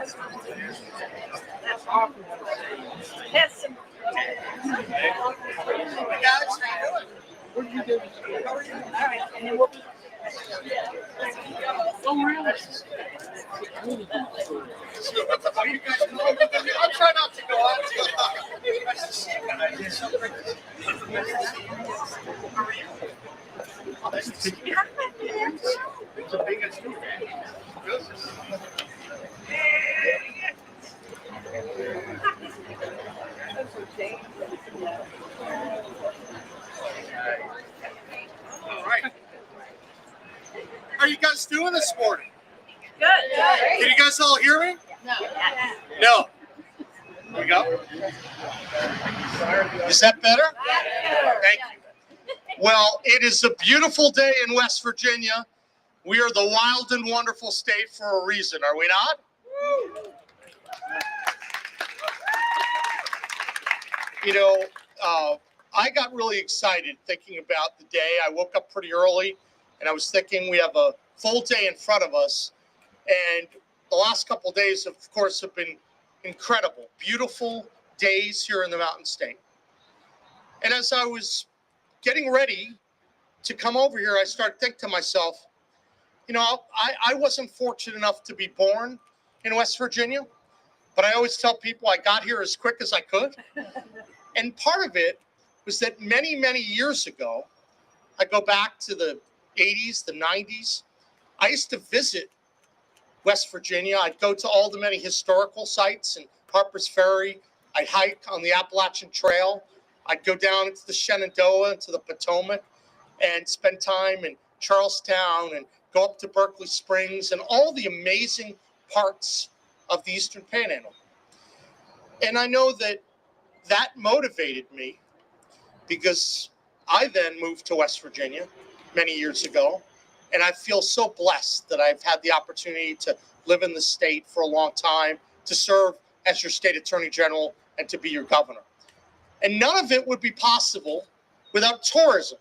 That's awesome. That's some. Hey guys, how you doing? What did you do? How are you? All right, and then we'll be. Oh, really? Are you guys going? I'll try not to go on too long. Nice to see you guys. It's so great to see you. How are you? Oh, nice to see you. It's a big issue. Good. All right. How are you guys doing this morning? Good. Can you guys all hear me? No. No. There we go. Is that better? Thank you. Well, it is a beautiful day in West Virginia. We are the wild and wonderful state for a reason, are we not? You know, I got really excited thinking about the day. I woke up pretty early and I was thinking we have a full day in front of us. And the last couple of days, of course, have been incredible, beautiful days here in the Mountain State. And as I was getting ready to come over here, I started thinking to myself, you know, I wasn't fortunate enough to be born in West Virginia, but I always tell people I got here as quick as I could. And part of it was that many, many years ago, I go back to the 80s, the 90s, I used to visit West Virginia. I'd go to all the many historical sites in Harper's Ferry. I'd hike on the Appalachian Trail. I'd go down into the Shenandoah, into the Potomac, and spend time in Charlestown and go up to Berkeley Springs and all the amazing parts of the Eastern Panhandle. And I know that that motivated me because I then moved to West Virginia many years ago. And I feel so blessed that I've had the opportunity to live in the state for a long time, to serve as your state attorney general, and to be your governor. And none of it would be possible without tourism.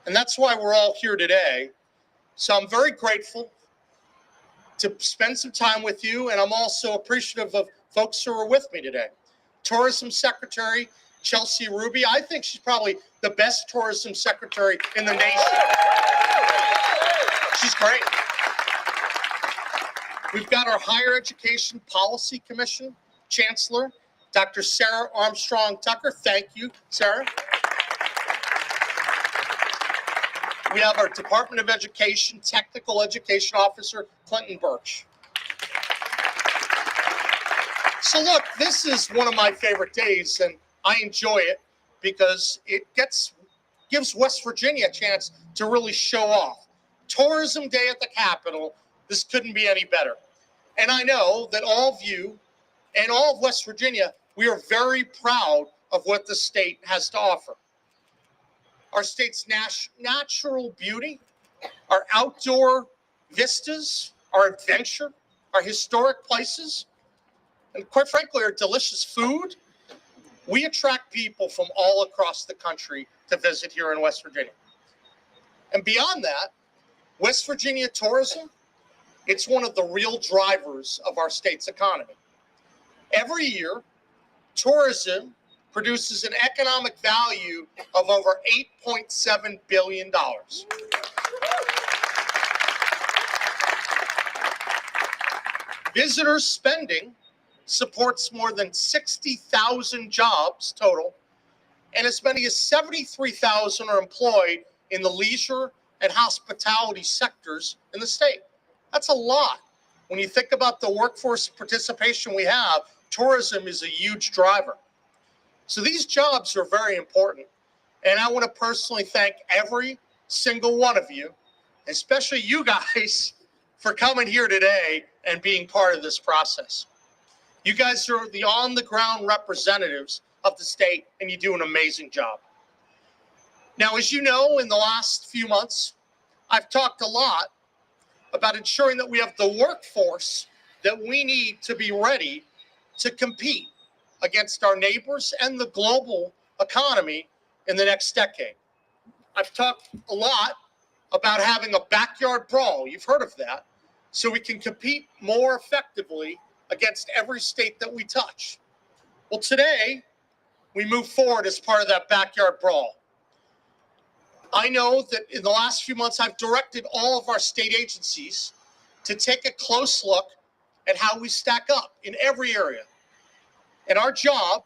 And that's why we're all here today. So I'm very grateful to spend some time with you. And I'm also appreciative of folks who are with me today. Tourism Secretary Chelsea Ruby. I think she's probably the best tourism secretary in the nation. She's great. We've got our Higher Education Policy Commission Chancellor, Dr. Sarah Armstrong Tucker. Thank you, Sarah. We have our Department of Education Technical Education Officer, Clinton Birch. So look, this is one of my favorite days, and I enjoy it because it gives West Virginia a chance to really show off. Tourism Day at the Capitol, this couldn't be any better. And I know that all of you and all of West Virginia, we are very proud of what the state has to offer. Our state's natural beauty, our outdoor vistas, our adventure, our historic places, and quite frankly, our delicious food. We attract people from all across the country to visit here in West Virginia. And beyond that, West Virginia tourism, it's one of the real drivers of our state's economy. Every year, tourism produces an economic value of over $8.7 billion. Visitor spending supports more than 60,000 jobs total, and as many as 73,000 are employed in the leisure and hospitality sectors in the state. That's a lot. When you think about the workforce participation we have, tourism is a huge driver. So these jobs are very important. And I want to personally thank every single one of you, especially you guys, for coming here today and being part of this process. You guys are the on-the-ground representatives of the state, and you do an amazing job. Now, as you know, in the last few months, I've talked a lot about ensuring that we have the workforce that we need to be ready to compete against our neighbors and the global economy in the next decade. I've talked a lot about having a backyard brawl. You've heard of that. so we can compete more effectively against every state that we touch. Well, today, we move forward as part of that backyard brawl. I know that in the last few months, I've directed all of our state agencies to take a close look at how we stack up in every area. And our job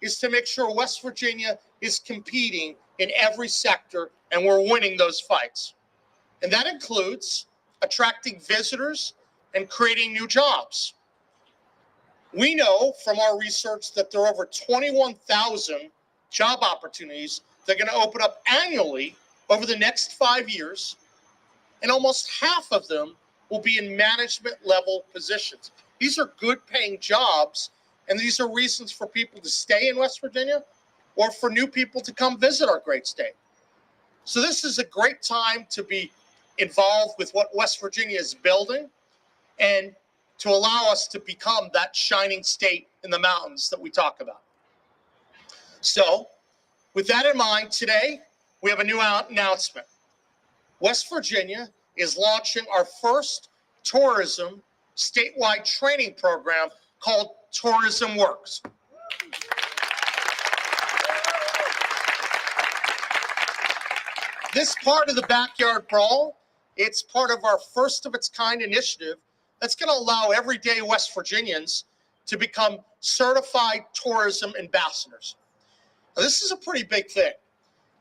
is to make sure West Virginia is competing in every sector and we're winning those fights. And that includes attracting visitors and creating new jobs. We know from our research that there are over 21,000 job opportunities that are going to open up annually over the next 5 years, and almost half of them will be in management level positions. These are good paying jobs, and these are reasons for people to stay in West Virginia or for new people to come visit our great state. So this is a great time to be involved with what West Virginia is building and to allow us to become that shining state in the mountains that we talk about. So with that in mind, today we have a new announcement. West Virginia is launching our first tourism statewide training program called Tourism Works. This part of the backyard brawl, it's part of our first of its kind initiative that's going to allow everyday West Virginians to become certified tourism ambassadors. Now, this is a pretty big thing.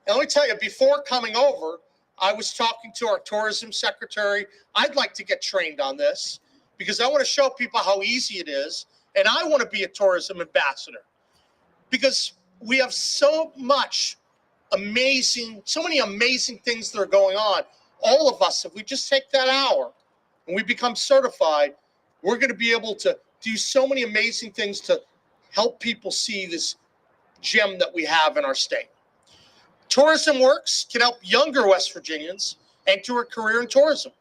And let me tell you, before coming over, I was talking to our tourism secretary. I'd like to get trained on this because I want to show people how easy it is. And I want to be a tourism ambassador because we have so many amazing things that are going on. All of us, if we just take that hour and we become certified, we're going to be able to do so many amazing things to help people see this gem that we have in our state. Tourism Works can help younger West Virginians enter a career in tourism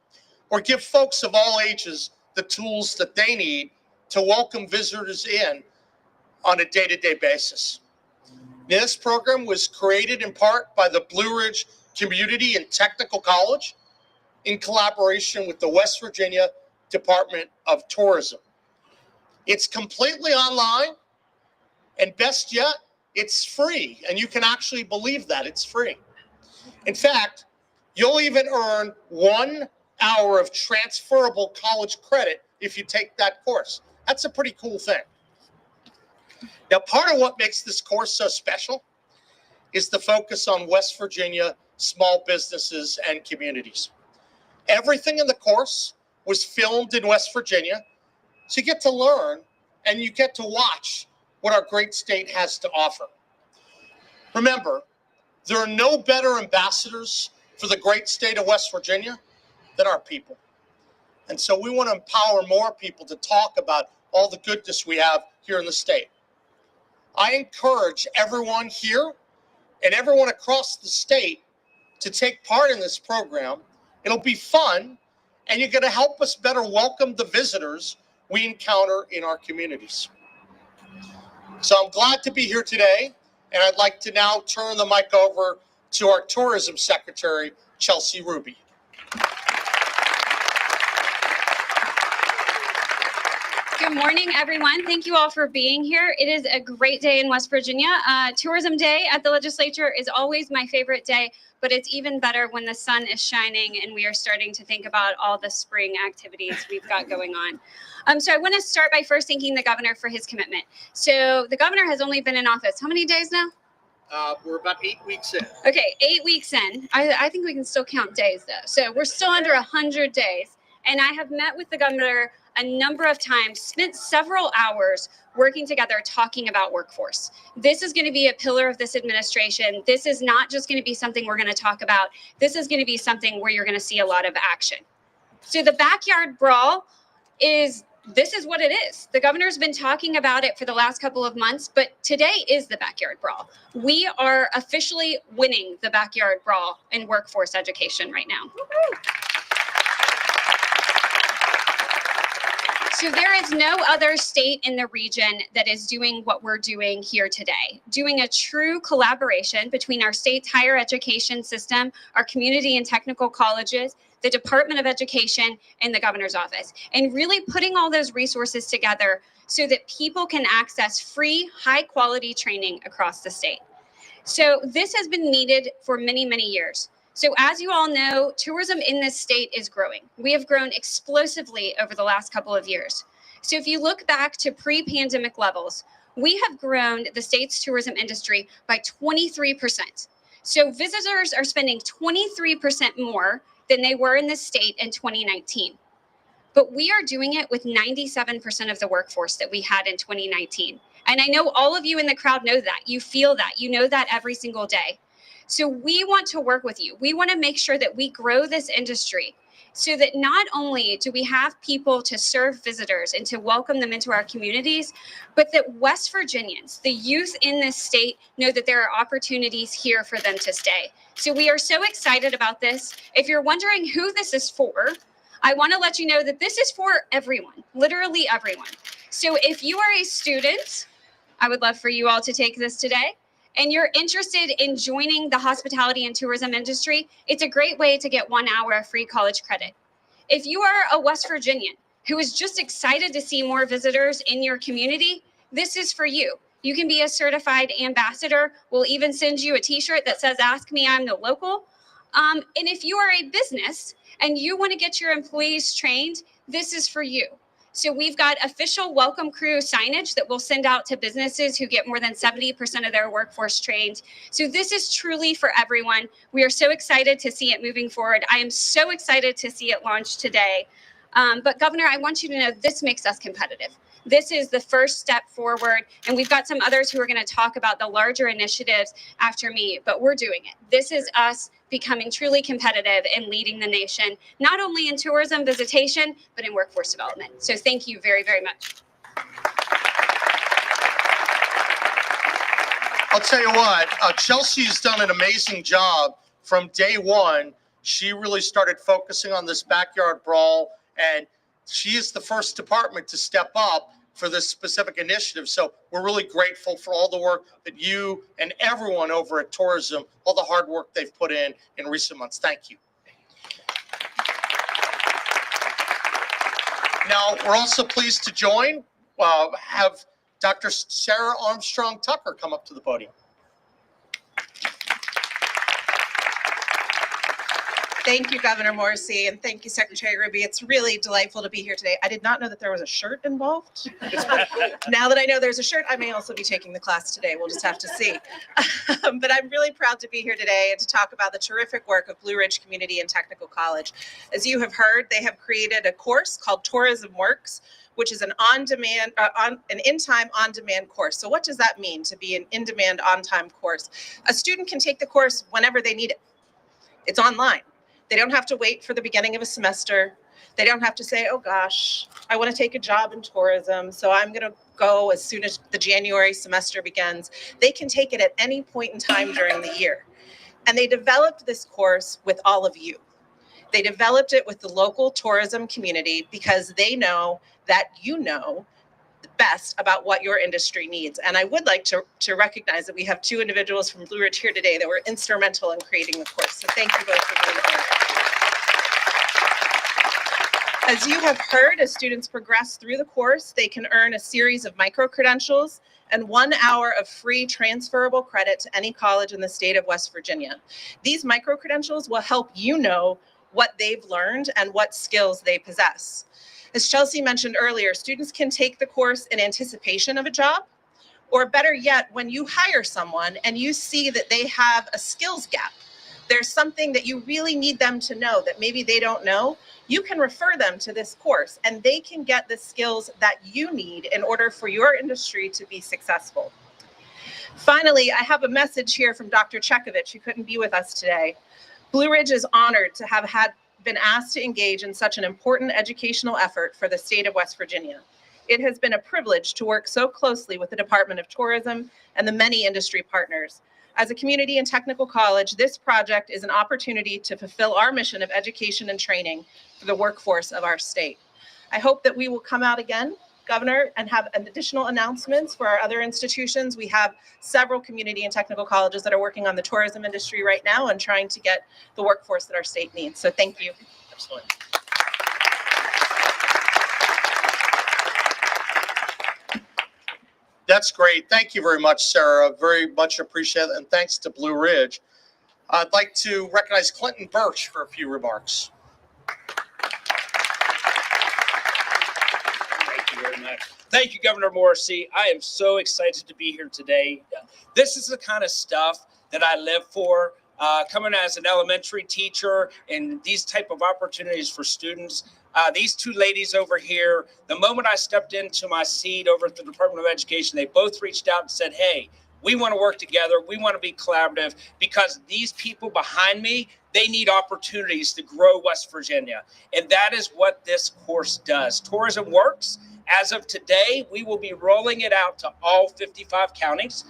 or give folks of all ages the tools that they need to welcome visitors in on a day-to-day basis. Now, this program was created in part by the Blue Ridge Community and Technical College in collaboration with the West Virginia Department of Tourism. It's completely online, and best yet, it's free, and you can actually believe that it's free. In fact, you'll even earn 1 hour of transferable college credit if you take that course. That's a pretty cool thing. Now, part of what makes this course so special is the focus on West Virginia small businesses and communities. Everything in the course was filmed in West Virginia, so you get to learn and you get to watch what our great state has to offer. Remember, there are no better ambassadors for the great state of West Virginia than our people. And so we want to empower more people to talk about all the goodness we have here in the state. I encourage everyone here and everyone across the state to take part in this program. It'll be fun, and you're going to help us better welcome the visitors we encounter in our communities. So I'm glad to be here today, and I'd like to now turn the mic over to our Tourism Secretary, Chelsea Ruby. Good morning, everyone. Thank you all for being here. It is a great day in West Virginia. Tourism Day at the legislature is always my favorite day, but it's even better when the sun is shining and we are starting to think about all the spring activities we've got going on. So I want to start by first thanking the governor for his commitment. So the governor has only been in office how many days now? We're about 8 weeks in. Okay, 8 weeks in. I think we can still count days, though. So we're still under 100 days. And I have met with the governor a number of times, spent several hours working together talking about workforce. This is going to be a pillar of this administration. This is not just going to be something we're going to talk about. This is going to be something where you're going to see a lot of action. So the backyard brawl this is what it is. The governor's been talking about it for the last couple of months, but today is the backyard brawl. We are officially winning the backyard brawl in workforce education right now. So there is no other state in the region that is doing what we're doing here today, doing a true collaboration between our state's higher education system, our community and technical colleges, the Department of Education, and the governor's office, and really putting all those resources together so that people can access free, high-quality training across the state. So this has been needed for many, many years. So as you all know, tourism in this state is growing. We have grown explosively over the last couple of years. So if you look back to pre-pandemic levels, we have grown the state's tourism industry by 23%. So visitors are spending 23% more than they were in this state in 2019. But we are doing it with 97% of the workforce that we had in 2019. And I know all of you in the crowd know that. You feel that. You know that every single day. So we want to work with you. We want to make sure that we grow this industry so that not only do we have people to serve visitors and to welcome them into our communities, but that West Virginians, the youth in this state, know that there are opportunities here for them to stay. So we are so excited about this. If you're wondering who this is for, I want to let you know that this is for everyone, literally everyone. So if you are a student, I would love for you all to take this today, and you're interested in joining the hospitality and tourism industry, it's a great way to get 1 hour of free college credit. If you are a West Virginian who is just excited to see more visitors in your community, this is for you. You can be a certified ambassador. We'll even send you a t-shirt that says, "Ask me, I'm the local." And if you are a business and you want to get your employees trained, this is for you. So we've got official welcome crew signage that we'll send out to businesses who get more than 70% of their workforce trained. So this is truly for everyone. We are so excited to see it moving forward. I am so excited to see it launch today. But Governor, I want you to know this makes us competitive. This is the first step forward, and we've got some others who are going to talk about the larger initiatives after me, but we're doing it. This is us becoming truly competitive and leading the nation, not only in tourism visitation, but in workforce development. So thank you very, very much. I'll tell you what, Chelsea's done an amazing job from day one. She really started focusing on this backyard brawl, and she is the first department to step up for this specific initiative. So we're really grateful for all the work that you and everyone over at Tourism, all the hard work they've put in recent months. Thank you. Now, we're also pleased to have Dr. Sarah Armstrong Tucker come up to the podium. Thank you, Governor Morrisey, and thank you, Secretary Ruby. It's really delightful to be here today. I did not know that there was a shirt involved. Now that I know there's a shirt, I may also be taking the class today. We'll just have to see. But I'm really proud to be here today and to talk about the terrific work of Blue Ridge Community and Technical College. As you have heard, they have created a course called Tourism Works, which is an on-demand, an in-time, on-demand course. So what does that mean, to be an in-demand, on-time course? A student can take the course whenever they need it. It's online. They don't have to wait for the beginning of a semester. They don't have to say, oh gosh, I want to take a job in tourism, so I'm going to go as soon as the January semester begins. They can take it at any point in time during the year. And they developed this course with all of you. They developed it with the local tourism community because they know that you know the best about what your industry needs. And I would like to recognize that we have two individuals from Blue Ridge here today that were instrumental in creating the course. So thank you both for being here. As you have heard, as students progress through the course, they can earn a series of micro-credentials and 1 hour of free transferable credit to any college in the state of West Virginia. These micro-credentials will help you know what they've learned and what skills they possess. As Chelsea mentioned earlier, students can take the course in anticipation of a job, or better yet, when you hire someone and you see that they have a skills gap, there's something that you really need them to know that maybe they don't know, you can refer them to this course and they can get the skills that you need in order for your industry to be successful. Finally, I have a message here from Dr. Chekovich, who couldn't be with us today. Blue Ridge is honored to have been asked to engage in such an important educational effort for the state of West Virginia. It has been a privilege to work so closely with the Department of Tourism and the many industry partners. As a community and technical college, this project is an opportunity to fulfill our mission of education and training for the workforce of our state. I hope that we will come out again, Governor, and have additional announcements for our other institutions. We have several community and technical colleges that are working on the tourism industry right now and trying to get the workforce that our state needs. So thank you. Excellent. That's great. Thank you very much, Sarah. Very much appreciate it. And thanks to Blue Ridge. I'd like to recognize Clinton Birch for a few remarks. Thank you very much. Thank you, Governor Morrisey. I am so excited to be here today. This is the kind of stuff that I live for. Coming as an elementary teacher and these type of opportunities for students. These two ladies over here, the moment I stepped into my seat over at the Department of Education, they both reached out and said, hey, we want to work together. We want to be collaborative because these people behind me, they need opportunities to grow West Virginia. And that is what this course does. Tourism Works. As of today, we will be rolling it out to all 55 counties.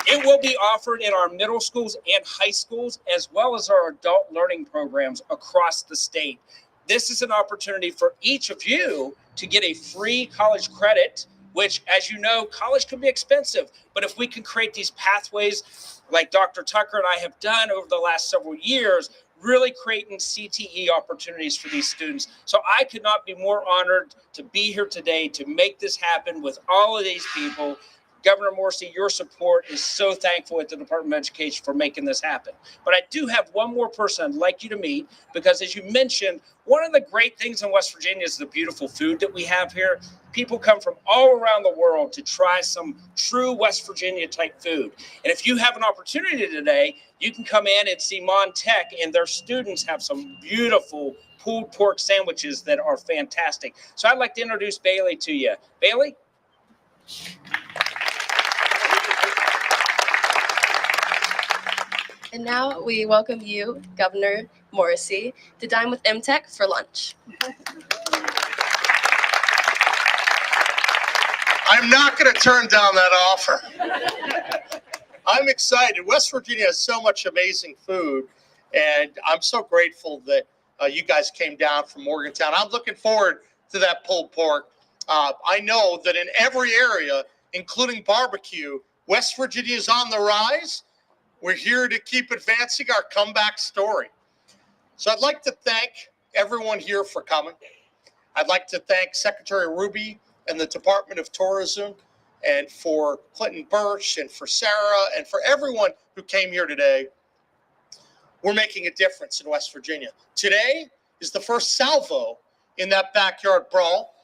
It will be offered in our middle schools and high schools, as well as our adult learning programs across the state. This is an opportunity for each of you to get a free college credit, which, as you know, college can be expensive. But if we can create these pathways like Dr. Tucker and I have done over the last several years, really creating CTE opportunities for these students. So I could not be more honored to be here today to make this happen with all of these people. Governor Morrisey, your support is so thankful at the Department of Education for making this happen. But I do have one more person I'd like you to meet because, as you mentioned, one of the great things in West Virginia is the beautiful food that we have here. People come from all around the world to try some true West Virginia type food. And if you have an opportunity today, you can come in and see Mon Tech, and their students have some beautiful pulled pork sandwiches that are fantastic. So I'd like to introduce Bailey to you. Bailey? And now we welcome you, Governor Morrisey, to dine with MTech for lunch. I'm not going to turn down that offer. I'm excited. West Virginia has so much amazing food, and I'm so grateful that you guys came down from Morgantown. I'm looking forward to that pulled pork. I know that in every area, including barbecue, West Virginia is on the rise. We're here to keep advancing our comeback story. So I'd like to thank everyone here for coming. I'd like to thank Secretary Ruby and the Department of Tourism, and for Clinton Birch, and for Sarah, and for everyone who came here today. We're making a difference in West Virginia. Today is the first salvo in that backyard brawl.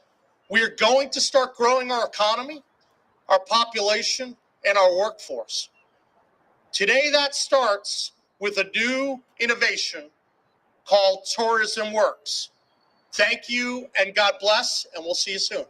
We are going to start growing our economy, our population, and our workforce. Today, that starts with a new innovation called Tourism Works. Thank you, and God bless, and we'll see you soon.